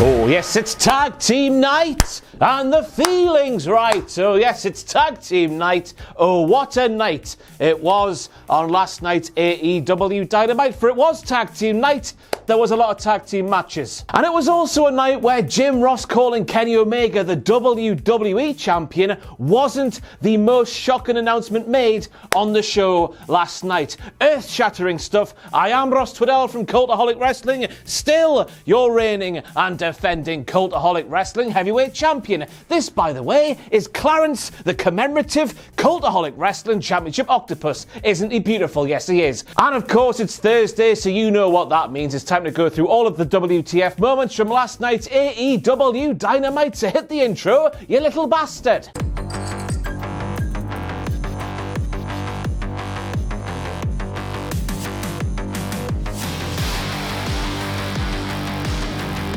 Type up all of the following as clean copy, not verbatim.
Oh yes, it's tag team night and the feeling's right. Oh yes, it's tag team night. Oh, what a night it was on last night's AEW Dynamite, for it was tag team night. There was a lot of tag team matches. And it was also a night where Jim Ross calling Kenny Omega the WWE champion wasn't the most shocking announcement made on the show last night. Earth-shattering stuff. I am Ross Twiddell from Cultaholic Wrestling, still your reigning and defending Cultaholic Wrestling heavyweight champion. This, by the way, is Clarence, the commemorative Cultaholic Wrestling Championship Octopus. Isn't he beautiful? Yes, he is. And of course, it's Thursday, so you know what that means. It's time to go through all of the WTF moments from last night's AEW Dynamite. So hit the intro, you little bastard.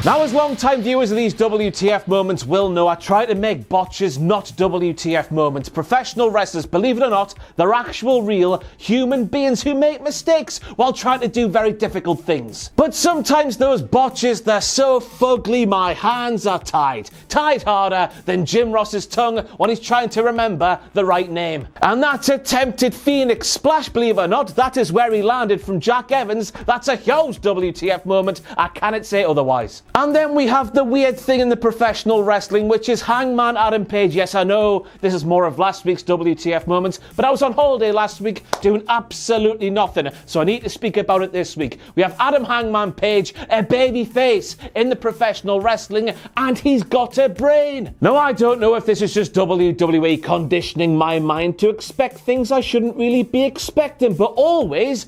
Now, as long-time viewers of these WTF moments will know, I try to make botches not WTF moments. Professional wrestlers, believe it or not, they're actual real human beings who make mistakes while trying to do very difficult things. But sometimes those botches, they're so fugly my hands are tied. Tied harder than Jim Ross's tongue when he's trying to remember the right name. And that attempted Fenix splash, believe it or not, that is where he landed from Jack Evans. That's a huge WTF moment. I cannot say otherwise. And then we have the weird thing in the professional wrestling, which is Hangman Adam Page. Yes, I know this is more of last week's WTF moments, but I was on holiday last week doing absolutely nothing, so I need to speak about it this week. We have Adam Hangman Page, a baby face in the professional wrestling, and he's got a brain. Now, I don't know if this is just WWE conditioning my mind to expect things I shouldn't really be expecting, but always,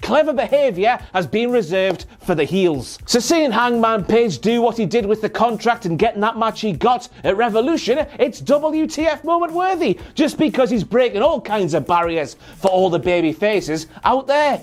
clever behaviour has been reserved for the heels. So seeing Hangman Page do what he did with the contract and getting that match he got at Revolution, it's WTF moment worthy, just because he's breaking all kinds of barriers for all the baby faces out there.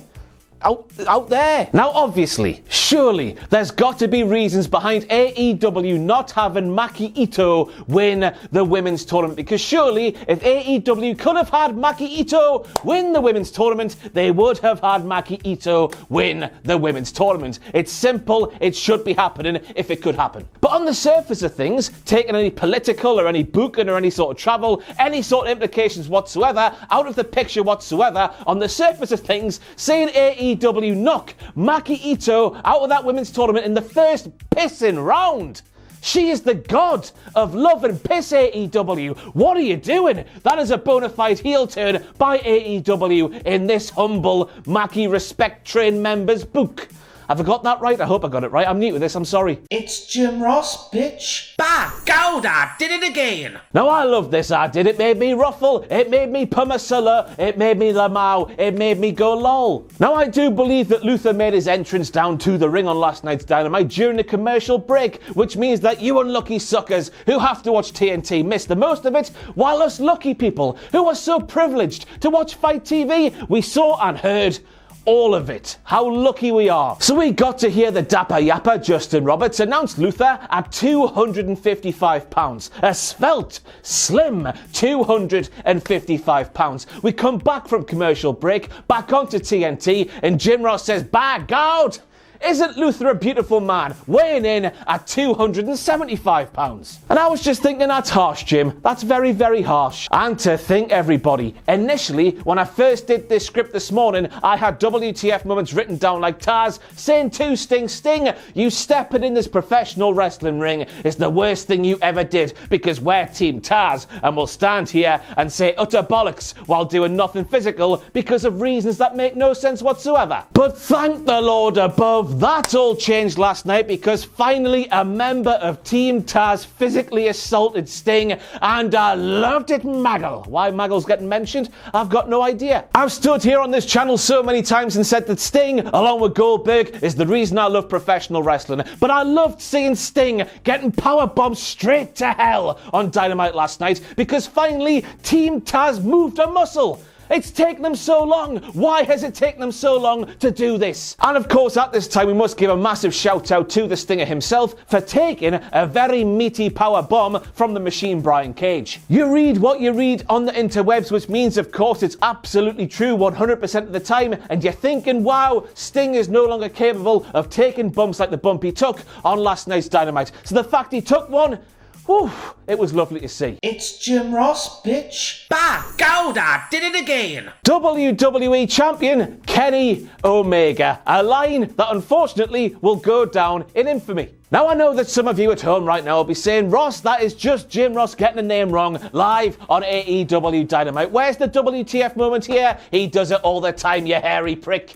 Out there. Now, obviously, surely, there's got to be reasons behind AEW not having Maki Ito win the women's tournament, because surely, if AEW could have had Maki Ito win the women's tournament, they would have had Maki Ito win the women's tournament. It's simple, it should be happening if it could happen. But on the surface of things, taking any political or any booking or any sort of travel, any sort of implications whatsoever, out of the picture whatsoever, on the surface of things, saying AEW knock Maki Ito out of that women's tournament in the first pissing round. She is the god of love and piss, AEW. What are you doing? That is a bona fide heel turn by AEW in this humble Maki Respect Train members book. Have I got that right? I hope I got it right. I'm new to this, I'm sorry. It's Jim Ross, bitch. Bah, God, I did it again. Now, I love this, I did. It made me ruffle, it made me pumasilla, it made me lamau, it made me go lol. Now, I do believe that Luther made his entrance down to the ring on last night's Dynamite during a commercial break, which means that you unlucky suckers who have to watch TNT miss the most of it, while us lucky people who are so privileged to watch Fight TV, we saw and heard all of it. How lucky we are. So we got to hear the Dapper Yapper Justin Roberts announce Luther at £255. A svelte, slim £255. We come back from commercial break, back onto TNT, and Jim Ross says, by God, isn't Luther a beautiful man? Weighing in at £275. And I was just thinking, that's harsh, Jim. That's very, very harsh. And to think, everybody, initially, when I first did this script this morning, I had WTF moments written down like Taz saying to Sting, you stepping in this professional wrestling ring is the worst thing you ever did, because we're Team Taz, and we'll stand here and say utter bollocks while doing nothing physical because of reasons that make no sense whatsoever. But thank the Lord above, that all changed last night, because finally a member of Team Taz physically assaulted Sting, and I loved it, Maggle. Why Maggle's getting mentioned, I've got no idea. I've stood here on this channel so many times and said that Sting, along with Goldberg, is the reason I love professional wrestling, but I loved seeing Sting getting powerbombed straight to hell on Dynamite last night, because finally Team Taz moved a muscle. It's taken them so long. Why has it taken them so long to do this? And of course, at this time, we must give a massive shout out to the Stinger himself for taking a very meaty power bomb from the machine Brian Cage. You read what you read on the interwebs, which means, of course, it's absolutely true 100% of the time, and you're thinking, wow, Sting is no longer capable of taking bumps like the bump he took on last night's Dynamite. So the fact he took one, whew, it was lovely to see. It's Jim Ross, bitch. By God, I did it again. WWE Champion Kenny Omega, a line that unfortunately will go down in infamy. Now, I know that some of you at home right now will be saying, Ross, that is just Jim Ross getting the name wrong live on AEW Dynamite. Where's the WTF moment here? He does it all the time, you hairy prick.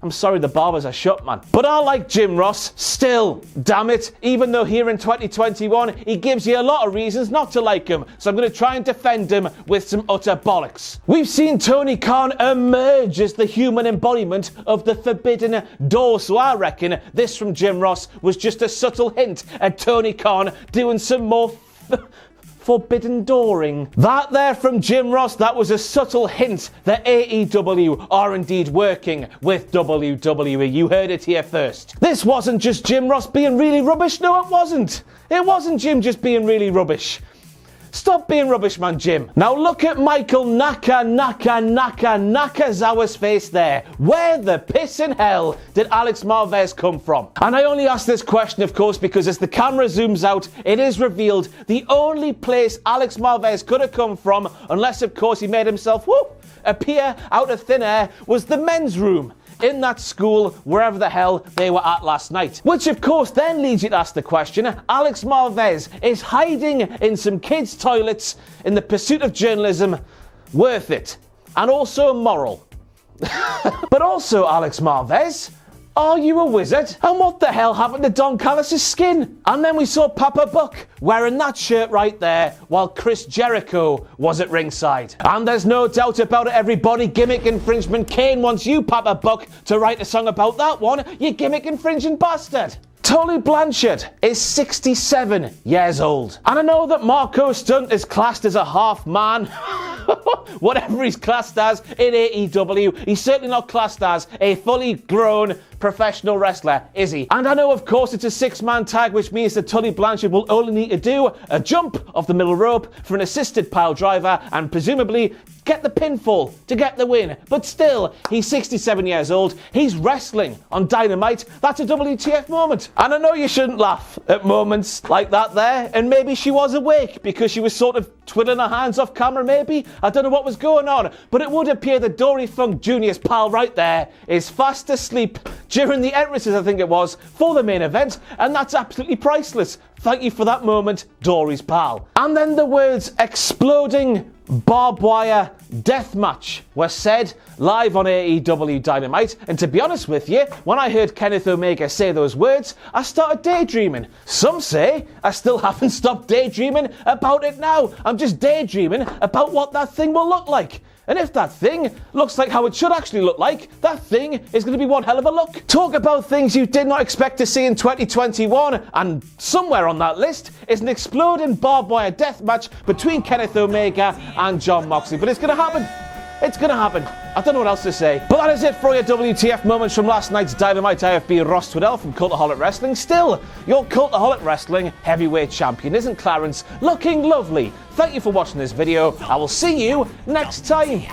I'm sorry, the barbers are shut, man. But I like Jim Ross still, damn it. Even though here in 2021, he gives you a lot of reasons not to like him. So I'm going to try and defend him with some utter bollocks. We've seen Tony Khan emerge as the human embodiment of the forbidden door. So I reckon this from Jim Ross was just a subtle hint at Tony Khan doing some more forbidden dooring. That there from Jim Ross, that was a subtle hint that AEW are indeed working with WWE. You heard it here first. This wasn't just Jim Ross being really rubbish. No, it wasn't. It wasn't Jim just being really rubbish. Stop being rubbish, man, Jim. Now look at Michael Nakazawa's face there. Where the piss in hell did Alex Marvez come from? And I only ask this question, of course, because as the camera zooms out, it is revealed the only place Alex Marvez could have come from, unless, of course, he made himself appear out of thin air, was the men's room in that school, wherever the hell they were at last night. Which, of course, then leads you to ask the question, Alex Marvez is hiding in some kids' toilets in the pursuit of journalism. Worth it. And also moral. But also, Alex Marvez, are you a wizard? And what the hell happened to Don Callis' skin? And then we saw Papa Buck wearing that shirt right there while Chris Jericho was at ringside. And there's no doubt about it, everybody, gimmick infringement. Kane wants you, Papa Buck, to write a song about that one, you gimmick infringing bastard. Tully Blanchard is 67 years old. And I know that Marco Stunt is classed as a half man. Whatever he's classed as in AEW, he's certainly not classed as a fully grown professional wrestler, is he? And I know, of course, it's a 6-man tag, which means that Tully Blanchard will only need to do a jump off the middle rope for an assisted pile driver and presumably get the pinfall to get the win. But still, he's 67 years old. He's wrestling on Dynamite. That's a WTF moment. And I know you shouldn't laugh at moments like that there. And maybe she was awake because she was sort of twiddling her hands off camera, maybe. I don't know what was going on. But it would appear that Dory Funk Jr.'s pal right there is fast asleep during the entrances, I think it was, for the main event. And that's absolutely priceless. Thank you for that moment, Dory's pal. And then the words exploding barbed wire deathmatch were said live on AEW Dynamite. And to be honest with you, when I heard Kenneth Omega say those words, I started daydreaming. Some say I still haven't stopped daydreaming about it now. I'm just daydreaming about what that thing will look like. And if that thing looks like how it should actually look like, that thing is going to be one hell of a look. Talk about things you did not expect to see in 2021, and somewhere on that list is an exploding barbed wire death match between Kenneth Omega and Jon Moxley. But it's going to happen. It's going to happen. I don't know what else to say. But that is it for your WTF moments from last night's Dynamite. I have been Ross Twiddell from Cultaholic Wrestling. Still, your Cultaholic Wrestling heavyweight champion, isn't Clarence? Looking lovely. Thank you for watching this video. I will see you next time.